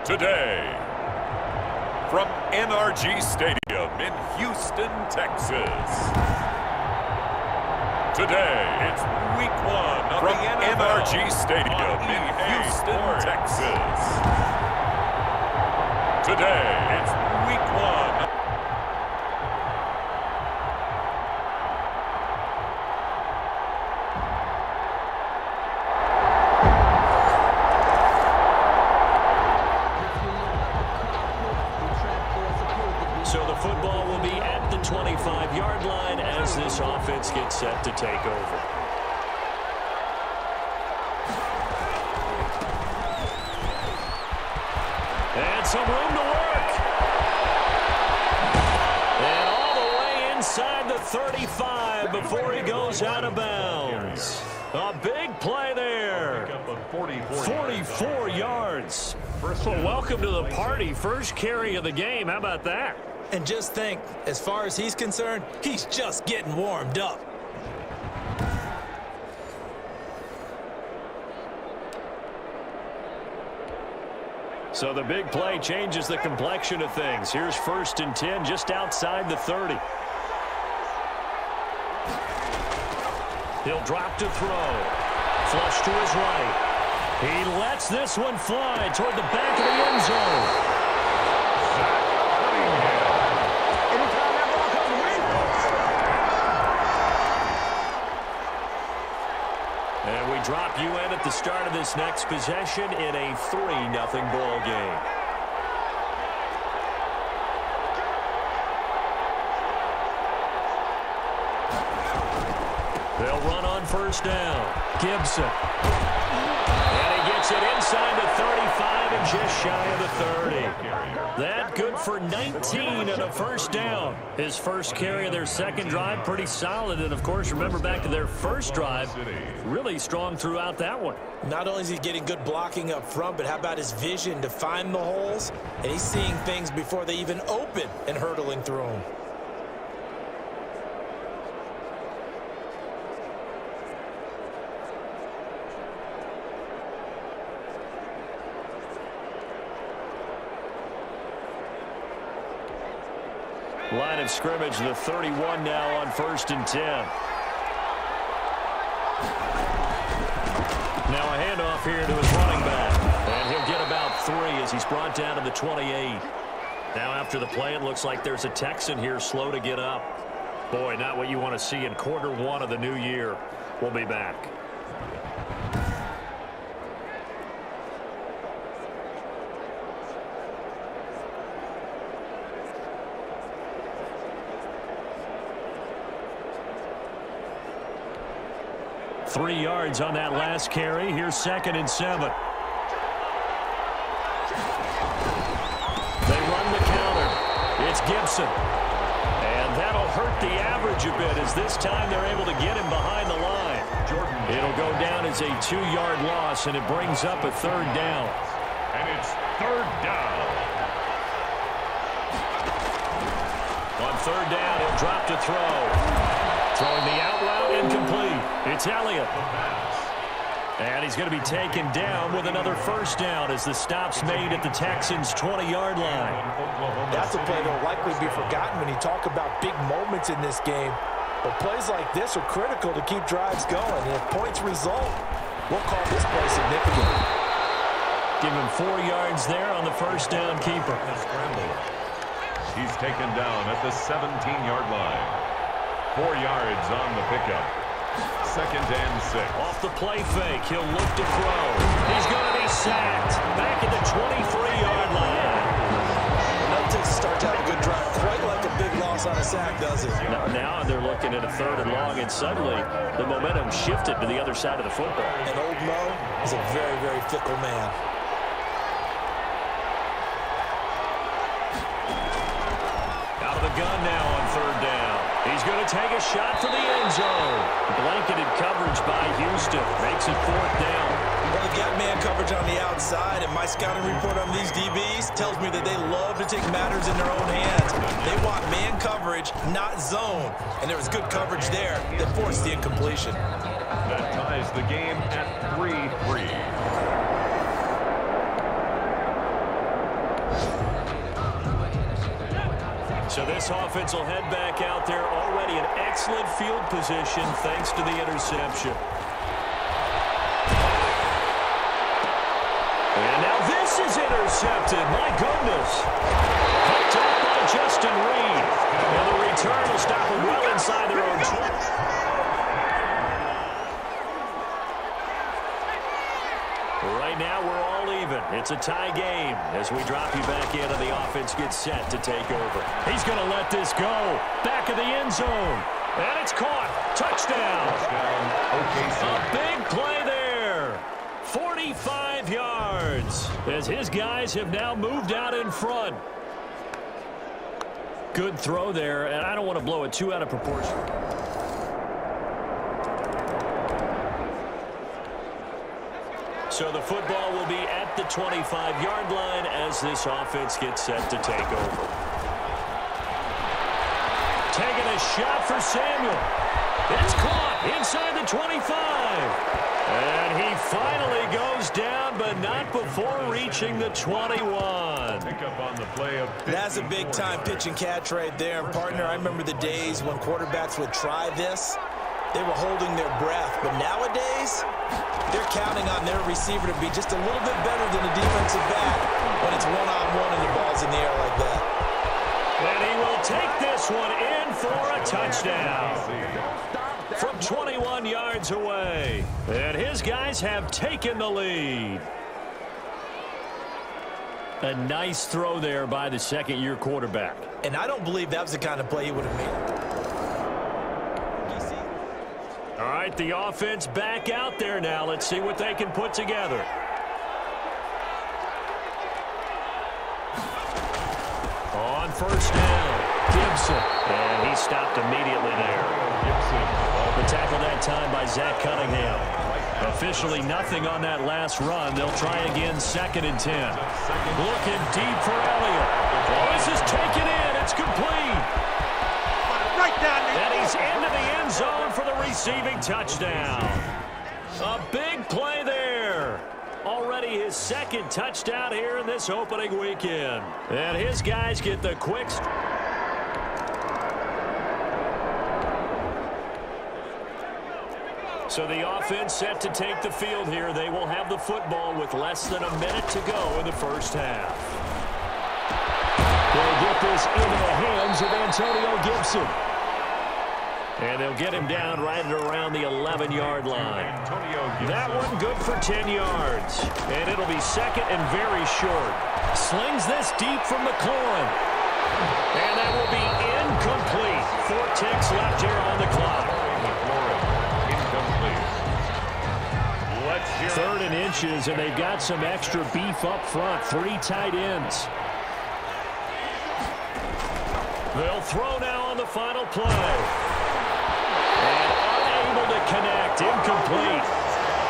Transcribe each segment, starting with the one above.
Today, from NRG Stadium in Houston, Texas. Today, it's week 1 of from the NRG Stadium in Houston, Texas. Today, it's week 1. So the football will be at the 25-yard line as this offense gets set to take over. And some room to work. And all the way inside the 35 before he goes out of bounds. A big play there. 44 yards. Well, welcome to the party. First carry of the game. How about that? And just think, as far as he's concerned, he's just getting warmed up. So the big play changes the complexion of things. Here's 1st and 10 just outside the 30. He'll drop to throw. Flush to his right. He lets this one fly toward the back of the end zone. And we drop you in at the start of this next possession in a 3-0 ball game. They'll run on 1st down. Gibson. And he gets it inside the 35 and just shy of the 30. That good for 19 and a 1st down. His first carry of their second drive, pretty solid. And, of course, remember back to their first drive, really strong throughout that one. Not only is he getting good blocking up front, but how about his vision to find the holes? And he's seeing things before they even open and hurtling through them. Line of scrimmage, the 31 now on 1st and 10. Now a handoff here to his running back. And he'll get about 3 as he's brought down to the 28. Now after the play, it looks like there's a Texan here slow to get up. Boy, not what you want to see in quarter 1 of the new year. We'll be back. Three yards on that last carry. Here's 2nd and 7. They run the counter. It's Gibson. And that'll hurt the average a bit as this time they're able to get him behind the line. It'll go down as a 2-yard loss, and it brings up a 3rd down. And it's 3rd down. On 3rd down, he'll drop to throw. Throwing the out route, incomplete. It's Elliott. And he's going to be taken down with another 1st down as the stop's made at the Texans' 20-yard line. That's a play that will likely be forgotten when you talk about big moments in this game. But plays like this are critical to keep drives going. And if points result, we'll call this play significant. Give him 4 yards there on the 1st down keeper. He's taken down at the 17-yard line. 4 yards on the pickup. 2nd and 6. Off the play fake, he'll look to throw. He's going to be sacked. Back at the 23-yard line. That takes a start to have a good drive. Quite like a big loss on a sack, does it? Now they're looking at a 3rd and long, and suddenly the momentum shifted to the other side of the football. And old Mo is a very, very fickle man. Out of the gun now on 3rd down. He's going to take a shot for the end zone. Blanketed coverage by Houston. Makes it 4th down. Well, they've got man coverage on the outside, and my scouting report on these DBs tells me that they love to take matters in their own hands. They want man coverage, not zone. And there was good coverage there that forced the incompletion. That ties the game at 3-3. So this offense will head back out there, already in excellent field position thanks to the interception. And now this is intercepted. My goodness. Picked up by Justin Reed. And the return will stop them well inside their own 20. Right now, we're all even. It's a tie game as we drop you back in and the offense gets set to take over. He's going to let this go. Back of the end zone. And it's caught. Touchdown. A big play there. 45 yards as his guys have now moved out in front. Good throw there, and I don't want to blow it too out of proportion. So the football will be at the 25-yard line as this offense gets set to take over. Taking a shot for Samuel. It's caught inside the 25. And he finally goes down, but not before reaching the 21. Pick up on the play of That's a big-time pitch and catch right there. And, partner, I remember the days when quarterbacks would try this. They were holding their breath. But nowadays, they're counting on their receiver to be just a little bit better than the defensive back when it's one-on-one and the ball's in the air like that. And he will take this one in for a touchdown from 21 yards away. And his guys have taken the lead. A nice throw there by the second-year quarterback. And I don't believe that was the kind of play he would have made. All right, the offense back out there now. Let's see what they can put together. On first down, Gibson. And he stopped immediately there. The tackle that time by Zach Cunningham. Officially nothing on that last run. They'll try again, 2nd and 10. Looking deep for Elliott. Oh, this is taken in. It's complete. Right down there. And he's into the end zone for the receiving touchdown. A big play there. Already his 2nd touchdown here in this opening weekend. And his guys get the quick. So the offense set to take the field here. They will have the football with less than a minute to go in the first half. They'll get this into the hands of Antonio Gibson. And they'll get him down right at around the 11-yard line. That one good for 10 yards. And it'll be 2nd and very short. Slings this deep from McLaurin. And that will be incomplete. 4 ticks left here on the clock. 3rd and inches, and they've got some extra beef up front. 3 tight ends. They'll throw now on the final play. And unable to connect. Incomplete.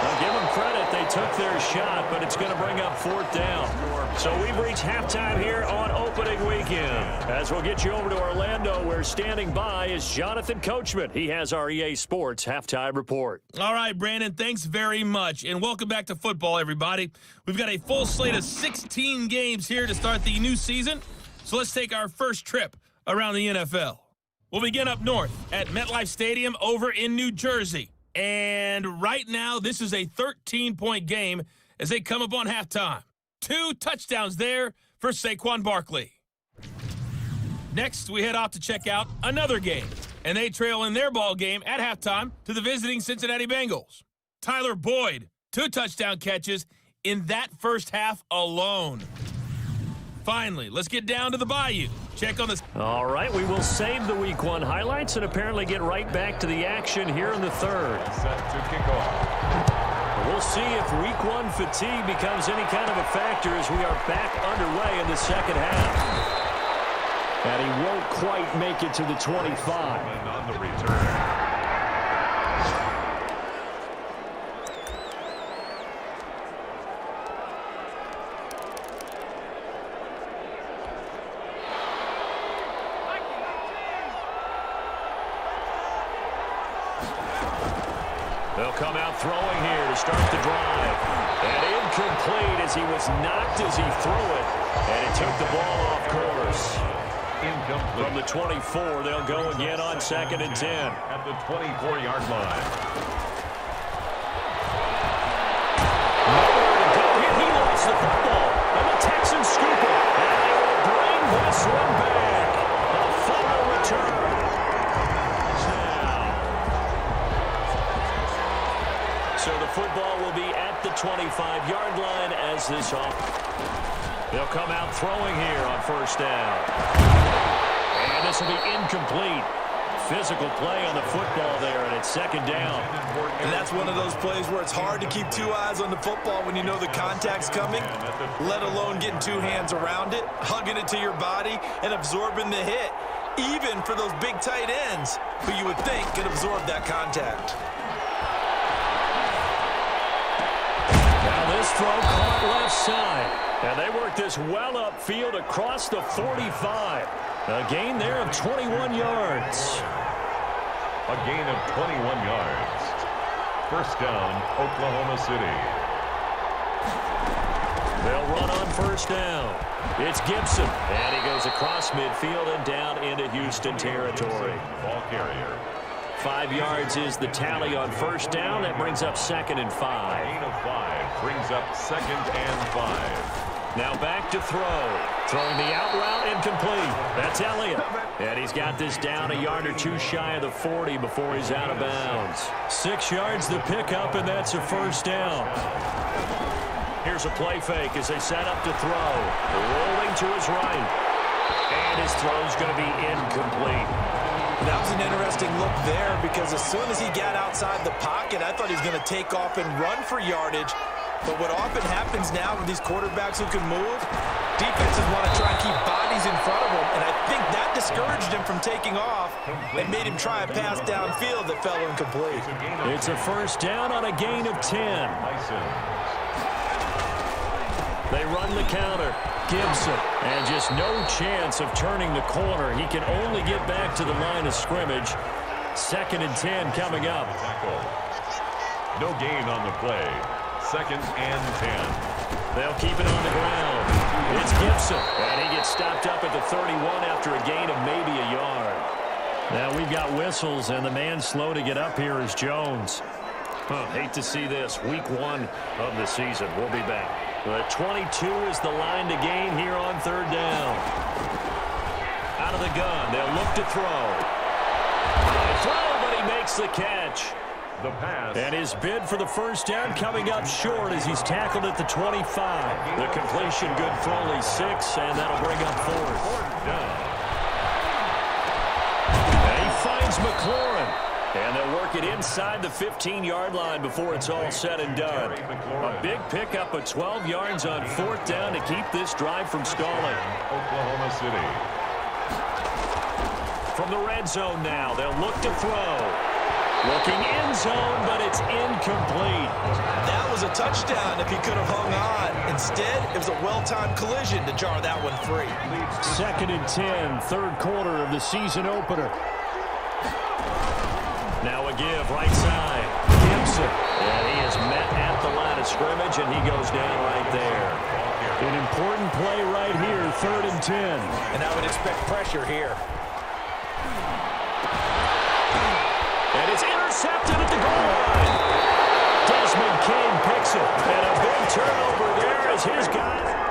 Now give them credit. They took their shot, but it's going to bring up 4th down. So we've reached halftime here on opening weekend. As we'll get you over to Orlando, where standing by is Jonathan Coachman. He has our EA Sports halftime report. All right, Brandon, thanks very much. And welcome back to football, everybody. We've got a full slate of 16 games here to start the new season. So let's take our first trip around the NFL. We'll begin up north at MetLife Stadium over in New Jersey. And right now, this is a 13-point game as they come up on halftime. 2 touchdowns there for Saquon Barkley. Next, we head off to check out another game. And they trail in their ball game at halftime to the visiting Cincinnati Bengals. Tyler Boyd, 2 touchdown catches in that first half alone. Finally, let's get down to the Bayou. Check on this. All right, we will save the Week 1 highlights and apparently get right back to the action here in the 3rd. Set to kick off. We'll see if Week 1 fatigue becomes any kind of a factor as we are back underway in the second half. And he won't quite make it to the 25. And on the return. They'll come out throwing here to start the drive. And incomplete as he was knocked as he threw it. And it took the ball off course. Incomplete. From the 24, they'll go again on 2nd and 10. At the 24-yard line. Nowhere to go here. He lost the football. And the Texans scoop it. And they will bring this one back. A fumble return. So the football will be at the 25-yard line as this off. They'll come out throwing here on 1st down. And this will be incomplete. Physical play on the football there, and it's 2nd down. And that's one of those plays where it's hard to keep 2 eyes on the football when you know the contact's coming, let alone getting 2 hands around it, hugging it to your body, and absorbing the hit, even for those big tight ends who you would think could absorb that contact. Now this throw caught left side. And they work this well upfield across the 45. A gain there of 21 yards. A gain of 21 yards. 1st down, Oklahoma City. They'll run on 1st down. It's Gibson. And he goes across midfield and down into Houston territory. Ball carrier. 5 yards is the tally on 1st down. That brings up 2nd and 5. Gain of 5 brings up 2nd and 5. Now back to throw. Throwing the out route incomplete. That's Elliott. And he's got this down a yard or 2 shy of the 40 before he's out of bounds. 6 yards the pickup, and that's a 1st down. Here's a play fake as they set up to throw. Rolling to his right. And his throw's going to be incomplete. That was an interesting look there because as soon as he got outside the pocket, I thought he was going to take off and run for yardage. But what often happens now with these quarterbacks who can move, defenses want to try and keep bodies in front of them, and I think that discouraged him from taking off and made him try a pass downfield that fell incomplete. It's a 1st down on a gain of 10. They run the counter. Gibson, and just no chance of turning the corner. He can only get back to the line of scrimmage. 2nd and 10 coming up. No gain on the play. 2nd and 10. They'll keep it on the ground. It's Gibson, and he gets stopped up at the 31 after a gain of maybe a yard. Now we've got whistles, and the man slow to get up here is Jones. Hate to see this. Week 1 of the season. We'll be back. But 22 is the line to gain here on 3rd down. Out of the gun. They'll look to throw. But he makes the catch. The pass. And his bid for the 1st down coming up short as he's tackled at the 25. The completion good for only 6, and that'll bring up 4th down. And he finds McLaurin. And they'll work it inside the 15-yard line before it's all said and done. A big pickup of 12 yards on 4th down to keep this drive from stalling. Oklahoma City. From the red zone now, they'll look to throw. Looking end zone, but it's incomplete. That was a touchdown if he could have hung on. Instead, it was a well-timed collision to jar that one free. 2nd and 10, 3rd quarter of the season opener. Now a give, right side. Gibson. And he is met at the line of scrimmage, and he goes down right there. An important play right here, 3rd and 10. And I would expect pressure here. And it's intercepted at the goal line. Desmond King picks it. And a big turnover there as his guy.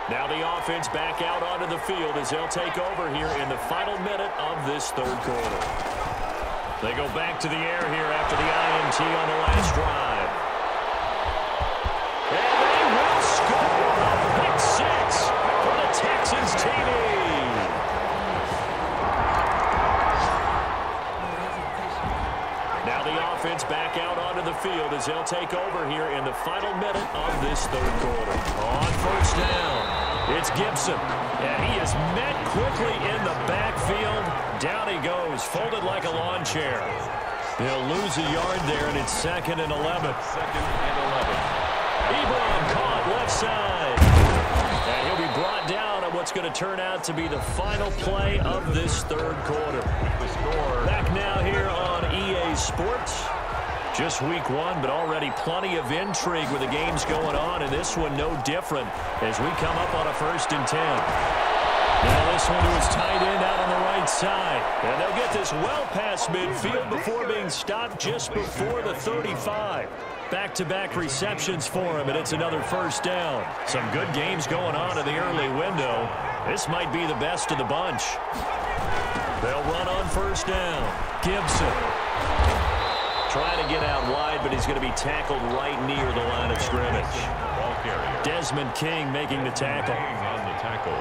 Now the offense back out onto the field as they'll take over here in the final minute of this 3rd quarter. They go back to the air here after the INT on the last drive. And they will score. Pick 6 for the Texans TV. Now the offense back out onto the field as they'll take over here in the final minute of this 3rd quarter. On 1st down. It's Gibson, and he is met quickly in the backfield. Down he goes, folded like a lawn chair. They'll lose a yard there, and it's 2nd and 11. 2nd and 11. Ebron caught left side. And he'll be brought down on what's going to turn out to be the final play of this 3rd quarter. The score. Back now here on EA Sports. Just week 1, but already plenty of intrigue with the games going on, and this one no different as we come up on a 1st and 10. Now this one to his tight end out on the right side. And they'll get this well past midfield before being stopped just before the 35. Back-to-back receptions for him, and it's another 1st down. Some good games going on in the early window. This might be the best of the bunch. They'll run on 1st down. Gibson trying to get out wide, but he's going to be tackled right near the line of scrimmage. Desmond King making the tackle. On the tackle.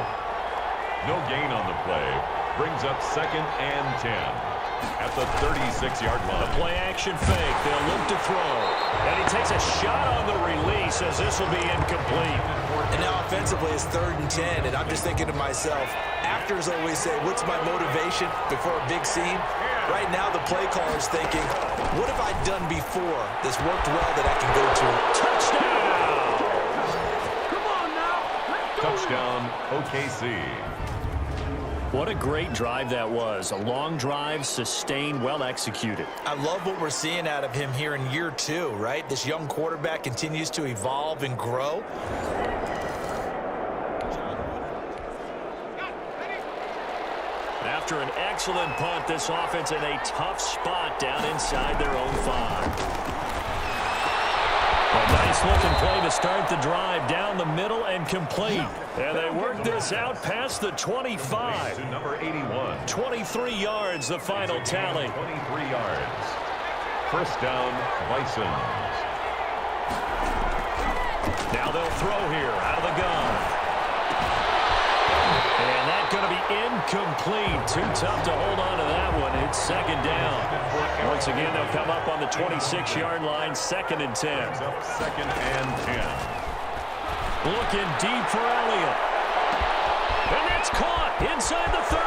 No gain on the play. Brings up 2nd and 10 at the 36-yard line. The play-action fake. They'll look to throw. And he takes a shot on the release as this will be incomplete. And now offensively it's 3rd and 10, and I'm just thinking to myself, actors always say, what's my motivation before a big scene? Right now the play caller's thinking, what have I done before that's worked well that I can go to? Touchdown! Come on now. Touchdown, OKC. What a great drive that was. A long drive, sustained, well executed. I love what we're seeing out of him here in year 2, right? This young quarterback continues to evolve and grow. After an excellent punt, this offense in a tough spot down inside their own 5. A nice-looking play to start the drive down the middle and complete. And they work this out past the 25. To number 81. 23 yards, the final tally. 23 yards. 1st down, Bisons. Now they'll throw here out of the gun. And that's going to be incomplete. Too tough to hold on to that one. It's 2nd down. Once again, they'll come up on the 26-yard line, 2nd and 10. Up 2nd and 10. Looking deep for Elliott. And that's caught inside the 30.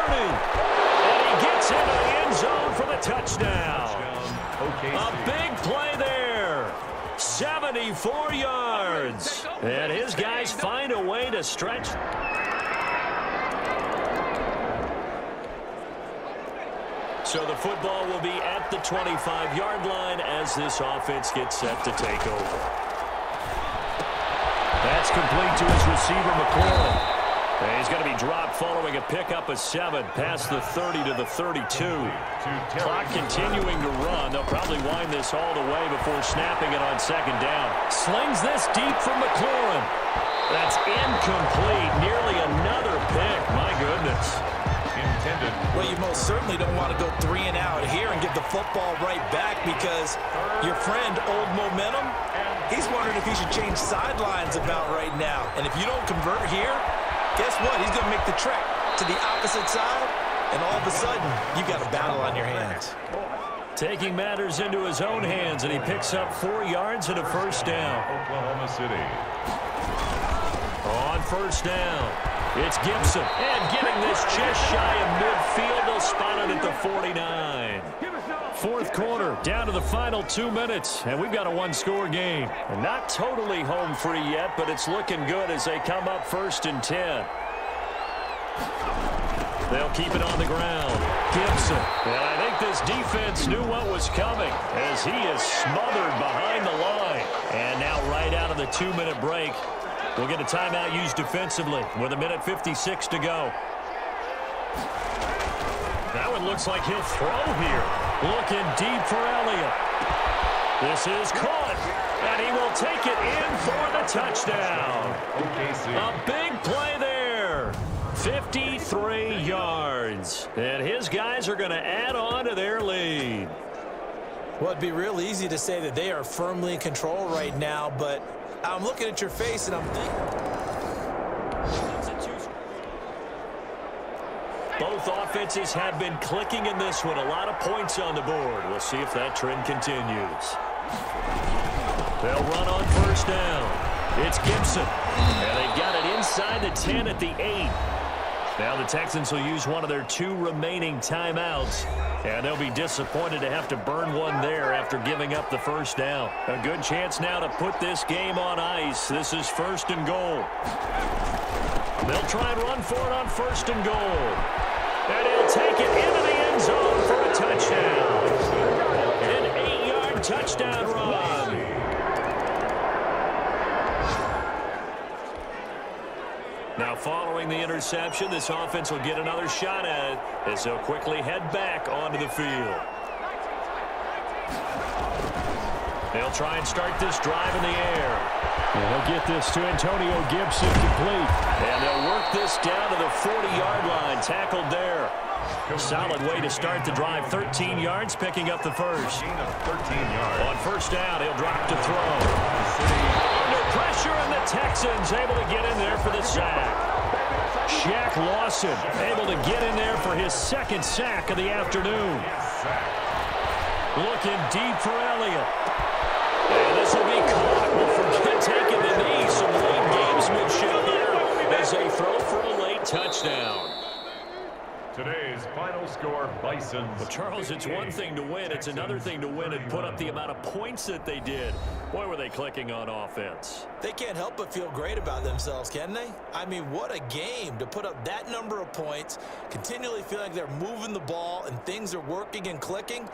And he gets into the end zone for the touchdown. A big play there. 74 yards. And his guys find a way to stretch. So the football will be at the 25-yard line as this offense gets set to take over. That's complete to his receiver, McLaurin. And he's going to be dropped following a pickup of 7 past the 30 to the 32. Clock continuing to run. They'll probably wind this all the way before snapping it on 2nd down. Slings this deep from McLaurin. That's incomplete. Nearly another pick. My goodness. Intended. Well, you most certainly don't want to go 3 and out here and give the football right back because your friend, Old Momentum, he's wondering if he should change sidelines about right now. And if you don't convert here, guess what? He's going to make the trek to the opposite side, and all of a sudden, you got a battle on your hands. Taking matters into his own hands, and he picks up 4 yards and a 1st down. Oklahoma City. On 1st down, it's Gibson. And getting this just shy of midfield, they'll spot it at the 49. 4th quarter, down to the final 2 minutes, and we've got a 1-score game. And not totally home free yet, but it's looking good as they come up 1st and 10. They'll keep it on the ground. Gibson. And I think this defense knew what was coming as he is smothered behind the line. And now right out of the 2-minute break, we'll get a timeout used defensively with 1:56 to go. That one looks like he'll throw here. Looking deep for Elliott. This is caught, and he will take it in for the touchdown. A big play there. 53 yards. And his guys are going to add on to their lead. Well, it'd be real easy to say that they are firmly in control right now, but I'm looking at your face and I'm thinking. Both offenses have been clicking in this one. A lot of points on the board. We'll see if that trend continues. They'll run on 1st down. It's Gibson. And they've got it inside the 10 at the 8. Now the Texans will use one of their 2 remaining timeouts. And they'll be disappointed to have to burn one there after giving up the 1st down. A good chance now to put this game on ice. This is 1st and goal. They'll try and run for it on 1st and goal. And he'll take it into the end zone for a touchdown. An 8-yard touchdown run. Now following the interception, this offense will get another shot at it as they'll quickly head back onto the field. They'll try and start this drive in the air. And he'll get this to Antonio Gibson complete. And they'll work this down to the 40-yard line, tackled there. Solid way to start the drive, 13 yards, picking up the first. 13 yards. On first down, he'll drop to throw. Under pressure, and the Texans able to get in there for the sack. Shaq Lawson able to get in there for his second sack of the afternoon. Looking deep for Elliott. And this will be caught. We'll forget taking the knee. Some late gamesmanship here as they throw for a late touchdown. Today's final score, Bisons. Well, Charles, it's one thing to win. It's another thing to win and put up the amount of points that they did. Boy, were they clicking on offense. They can't help but feel great about themselves, can they? I mean, what a game to put up that number of points, continually feel like they're moving the ball and things are working and clicking.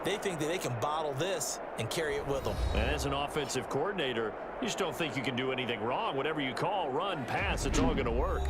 They think that they can bottle this and carry it with them. And as an offensive coordinator, you just don't think you can do anything wrong. Whatever you call, run, pass, it's all going to work.